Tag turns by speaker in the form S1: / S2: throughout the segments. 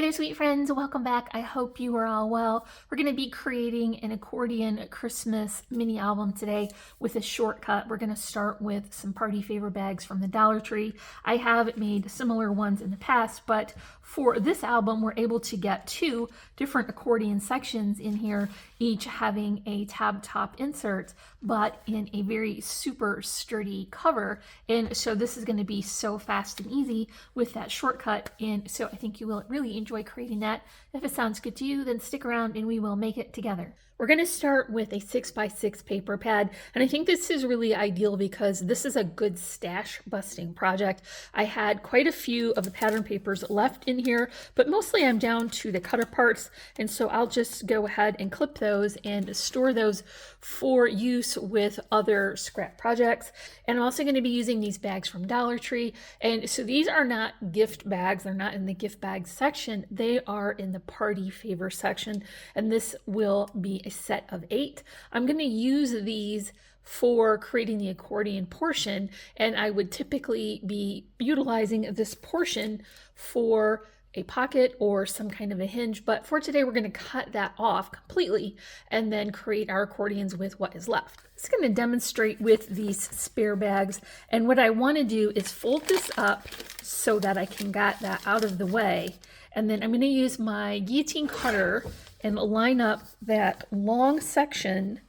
S1: Hey there, sweet friends. Welcome back. I hope you are all well. We're going to be creating an accordion Christmas mini album today with a shortcut. We're going to start with some party favor bags from the Dollar Tree. I have made similar ones in the past, but for this album, we're able to get two different accordion sections in here, each having a tab top insert, but in a very super sturdy cover. And so this is going to be so fast and easy with that shortcut. And so I think you will really enjoy creating that. If it sounds good to you, then stick around and we will make it together. We're going to start with a 6x6 paper pad, and I think this is really ideal because this is a good stash busting project. I had quite a few of the pattern papers left in here, but mostly I'm down to the cutter parts, and so I'll just go ahead and clip those and store those for use with other scrap projects. And I'm also going to be using these bags from Dollar Tree, and so these are not gift bags. They're not in the gift bag section. They are in the party favor section, and this will be a set of 8. I'm going to use these for creating the accordion portion, and I would typically be utilizing this portion for a pocket or some kind of a hinge, but for today we're going to cut that off completely and then create our accordions with what is left. It's going to demonstrate with these spare bags, and what I want to do is fold this up so that I can get that out of the way, and then I'm going to use my guillotine cutter and line up that long section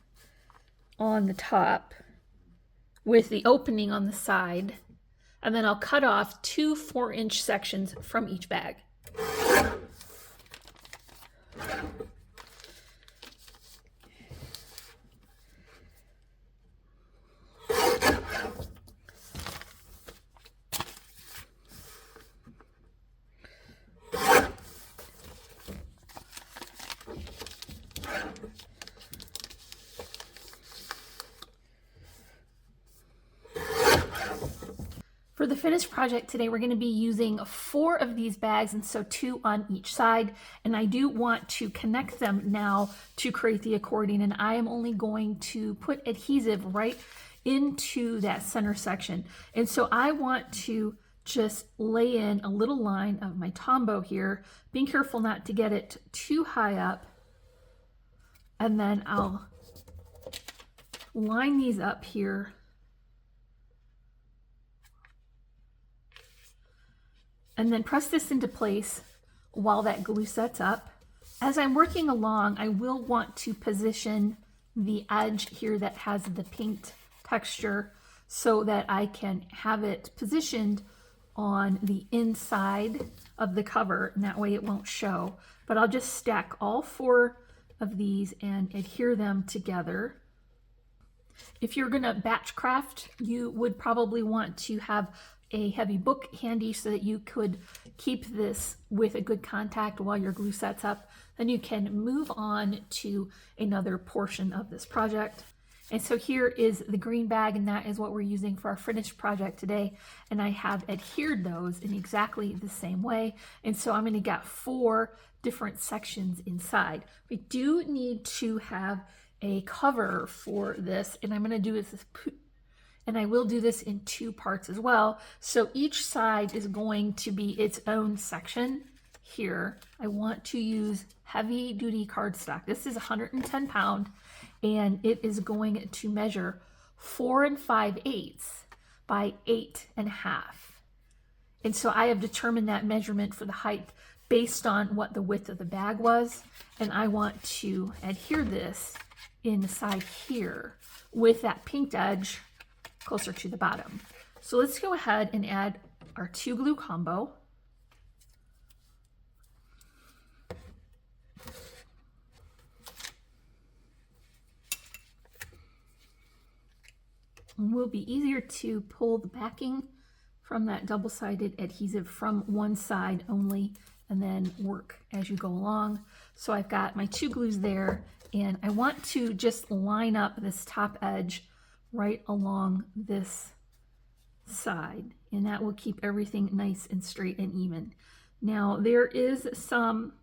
S1: on the top with the opening on the side, and then I'll cut off 2 4-inch sections from each bag. For the finished project today, we're going to be using 4 of these bags, and so 2 on each side. And I do want to connect them now to create the accordion, and I am only going to put adhesive right into that center section. And so I want to just lay in a little line of my Tombow here, being careful not to get it too high up. And then I'll line these up here. And then press this into place while that glue sets up. As I'm working along, I will want to position the edge here that has the paint texture so that I can have it positioned on the inside of the cover, and that way it won't show. But I'll just stack all 4 of these and adhere them together. If you're gonna batch craft, you would probably want to have a heavy book handy so that you could keep this with a good contact while your glue sets up. Then you can move on to another portion of this project. And so here is the green bag, and that is what we're using for our finished project today. And I have adhered those in exactly the same way. And so I'm going to get 4 different sections inside. We do need to have a cover for this, and I'm going to do this, and I will do this in 2 parts as well. So each side is going to be its own section here. I want to use heavy duty cardstock. This is 110 pound, and it is going to measure 4 5/8 by 8 1/2. And so I have determined that measurement for the height based on what the width of the bag was. And I want to adhere this inside here with that pinked edge closer to the bottom. So let's go ahead and add our 2 glue combo. It will be easier to pull the backing from that double-sided adhesive from one side only, and then work as you go along. So I've got my 2 glues there, and I want to just line up this top edge right along this side, and that will keep everything nice and straight and even. Now there is some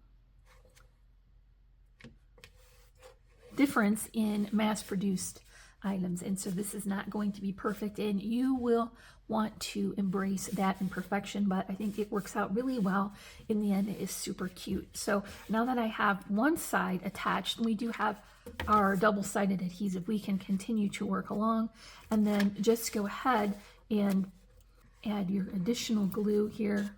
S1: difference in mass-produced items. And so this is not going to be perfect, and you will want to embrace that imperfection, but I think it works out really well. In the end, it is super cute. So now that I have one side attached, and we do have our double-sided adhesive, we can continue to work along, and then just go ahead and add your additional glue here.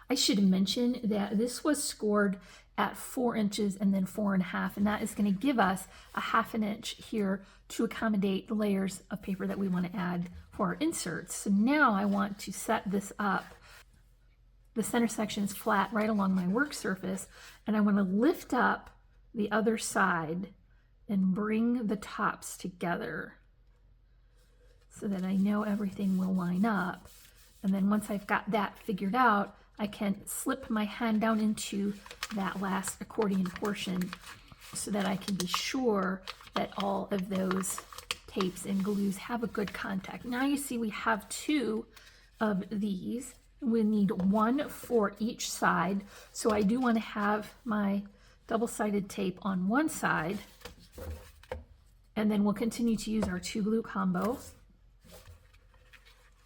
S1: I should mention that this was scored at 4 inches and then 4.5, and that is going to give us a 1/2 inch here to accommodate the layers of paper that we want to add for our inserts. So now I want to set this up. The center section is flat right along my work surface, and I want to lift up the other side and bring the tops together so that I know everything will line up. And then once I've got that figured out, I can slip my hand down into that last accordion portion so that I can be sure that all of those tapes and glues have a good contact. Now you see we have 2 of these. We need 1 for each side. So I do want to have my double-sided tape on one side, and then we'll continue to use our 2 glue combo.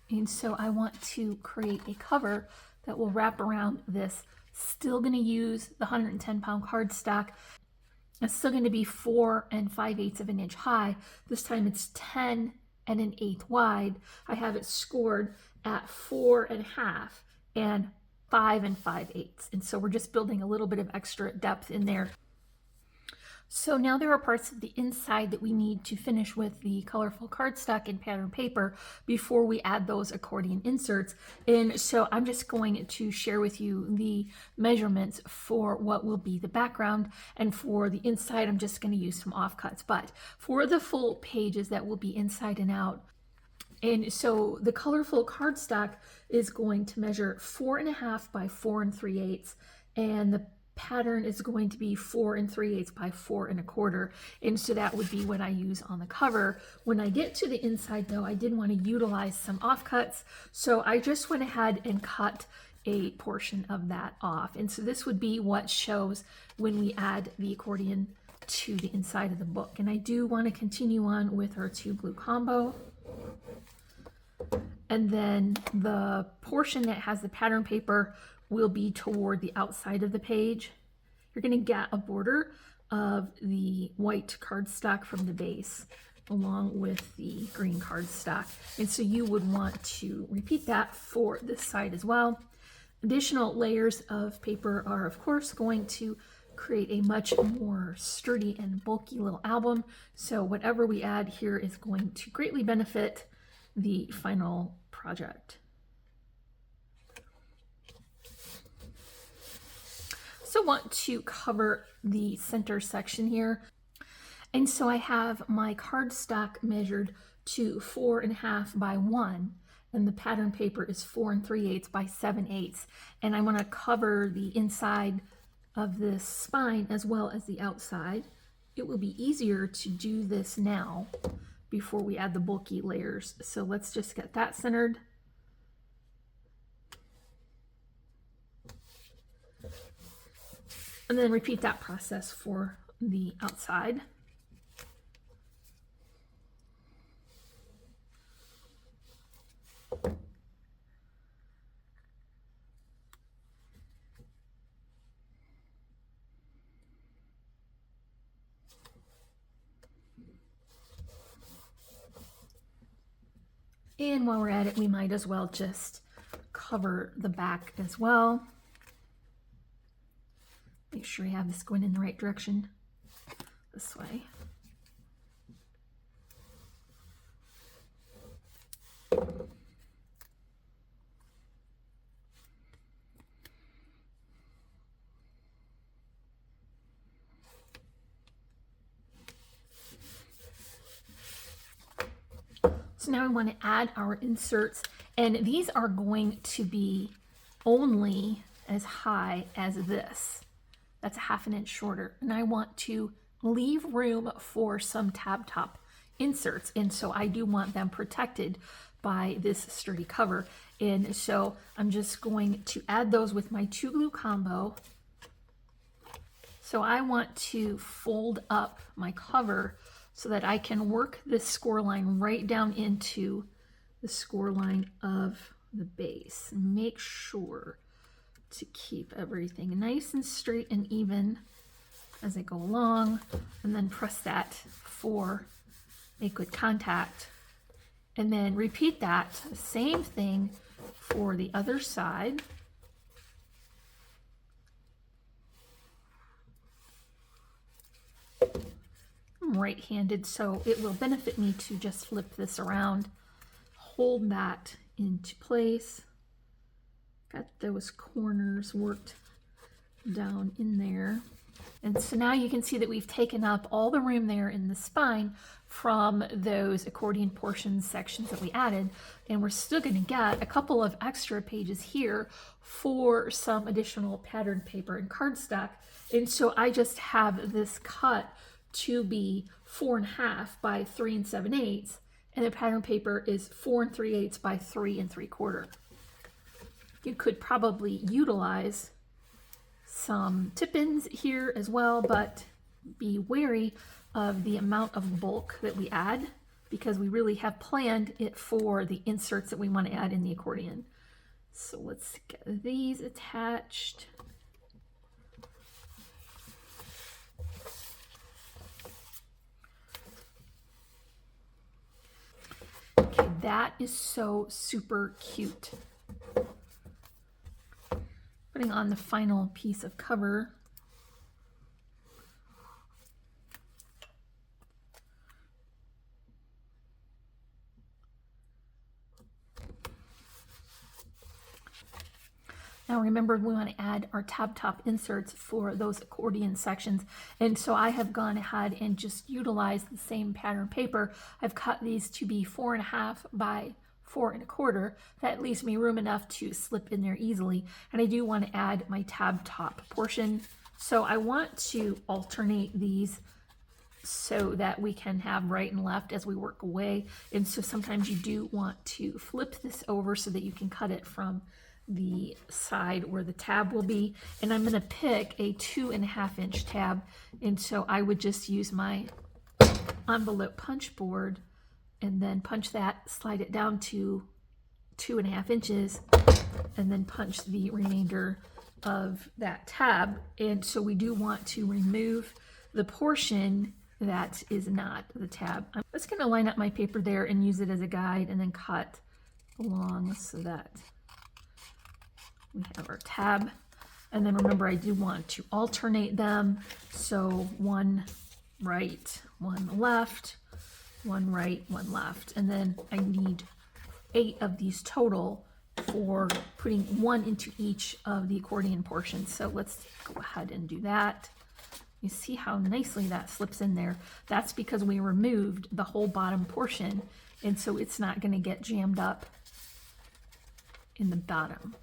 S1: And so I want to create a cover that will wrap around this. Still going to use the 110-pound cardstock. It's still going to be 4 5/8 of an inch high. This time it's 10 1/8 wide. I have it scored at 4.5 and 5 5/8. And so we're just building a little bit of extra depth in there. So now there are parts of the inside that we need to finish with the colorful cardstock and pattern paper before we add those accordion inserts. And so I'm just going to share with you the measurements for what will be the background, and for the inside I'm just going to use some offcuts. But for the full pages that will be inside and out, and so the colorful cardstock is going to measure 4.5 by 4 3/8, and the pattern is going to be 4 3/8 by 4 1/4, and so that would be what I use on the cover. When I get to the inside though, I did want to utilize some offcuts, so I just went ahead and cut a portion of that off, and so this would be what shows when we add the accordion to the inside of the book. And I do want to continue on with our 2 glue combo, and then the portion that has the pattern paper will be toward the outside of the page. You're going to get a border of the white cardstock from the base along with the green cardstock. And so you would want to repeat that for this side as well. Additional layers of paper are of course going to create a much more sturdy and bulky little album. So whatever we add here is going to greatly benefit the final project. So want to cover the center section here, and so I have my cardstock measured to 4.5 by 1, and the pattern paper is 4 3/8 by 7/8, and I want to cover the inside of this spine as well as the outside. It will be easier to do this now before we add the bulky layers, so let's just get that centered. And then repeat that process for the outside. And while we're at it, we might as well just cover the back as well. Make sure you have this going in the right direction, this way. So now we want to add our inserts, and these are going to be only as high as this. That's a 1/2 inch shorter, and I want to leave room for some tab top inserts, and so I do want them protected by this sturdy cover. And so I'm just going to add those with my 2 glue combo. So I want to fold up my cover so that I can work this score line right down into the score line of the base. Make sure to keep everything nice and straight and even as I go along, and then press that for a good contact. And then repeat that same thing for the other side. I'm right-handed, so it will benefit me to just flip this around, hold that into place. Got those corners worked down in there. And so now you can see that we've taken up all the room there in the spine from those accordion portions sections that we added, and we're still going to get a couple of extra pages here for some additional pattern paper and cardstock. And so I just have this cut to be 4.5 by 3 7/8, and the pattern paper is 4 3/8 by 3 3/4. You could probably utilize some tip-ins here as well, but be wary of the amount of bulk that we add, because we really have planned it for the inserts that we want to add in the accordion. So let's get these attached. Okay, that is so super cute. Putting on the final piece of cover. Now remember, we want to add our tab top inserts for those accordion sections, and so I have gone ahead and just utilized the same pattern paper. I've cut these to be 4.5 by 4 1/4. That leaves me room enough to slip in there easily, and I do want to add my tab top portion. So I want to alternate these so that we can have right and left as we work away, and so sometimes you do want to flip this over so that you can cut it from the side where the tab will be. And I'm going to pick a 2.5 inch tab, and so I would just use my envelope punch board and then punch that, slide it down to 2.5 inches, and then punch the remainder of that tab. And so we do want to remove the portion that is not the tab. I'm just going to line up my paper there and use it as a guide, and then cut along so that we have our tab. And then remember, I do want to alternate them. So one right, one left, one right, one left. And then I need 8 of these total for putting one into each of the accordion portions. So let's go ahead and do that. You see how nicely that slips in there. That's because we removed the whole bottom portion, and so it's not going to get jammed up in the bottom.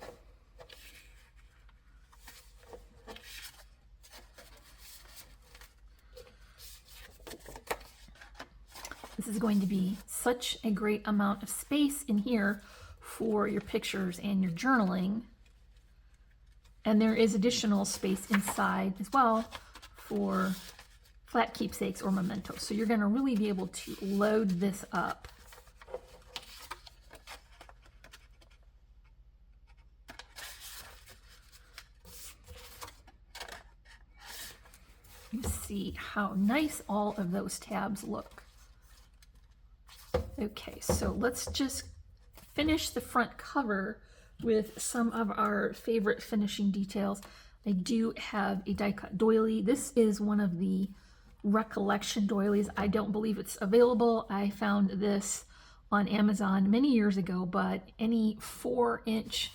S1: This is going to be such a great amount of space in here for your pictures and your journaling. And there is additional space inside as well for flat keepsakes or mementos. So you're going to really be able to load this up. You see how nice all of those tabs look. Okay, so let's just finish the front cover with some of our favorite finishing details. I do have a die cut doily. This is one of the recollection doilies. I don't believe it's available. I found this on Amazon many years ago, but any 4-inch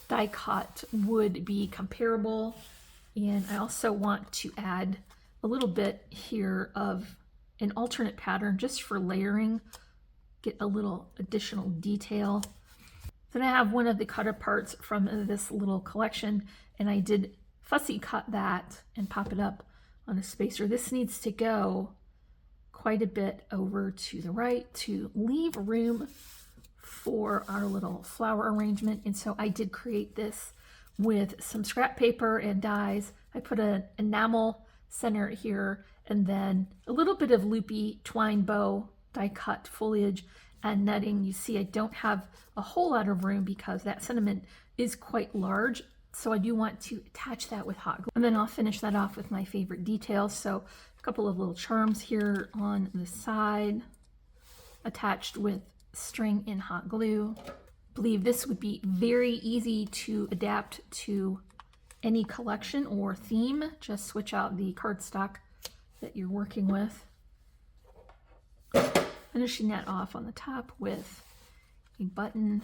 S1: die cut would be comparable. And I also want to add a little bit here of an alternate pattern just for layering, get a little additional detail. Then I have one of the cut parts from this little collection, and I did fussy cut that and pop it up on a spacer. This needs to go quite a bit over to the right to leave room for our little flower arrangement. And so I did create this with some scrap paper and dies. I put an enamel center here, and then a little bit of loopy twine bow, die cut foliage, and netting. You see I don't have a whole lot of room because that sentiment is quite large, so I do want to attach that with hot glue. And then I'll finish that off with my favorite details. So a couple of little charms here on the side, attached with string in hot glue. I believe this would be very easy to adapt to any collection or theme. Just switch out the cardstock that you're working with. Finishing that off on the top with a button.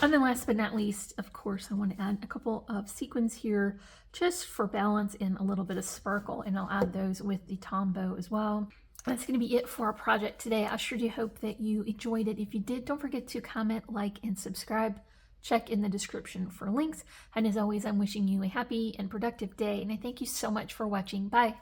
S1: And then last but not least, of course, I want to add a couple of sequins here just for balance and a little bit of sparkle, and I'll add those with the tom bow as well. That's going to be it for our project today. I sure do hope that you enjoyed it. If you did, don't forget to comment, like, and subscribe. Check in the description for links. And as always, I'm wishing you a happy and productive day, and I thank you so much for watching. Bye.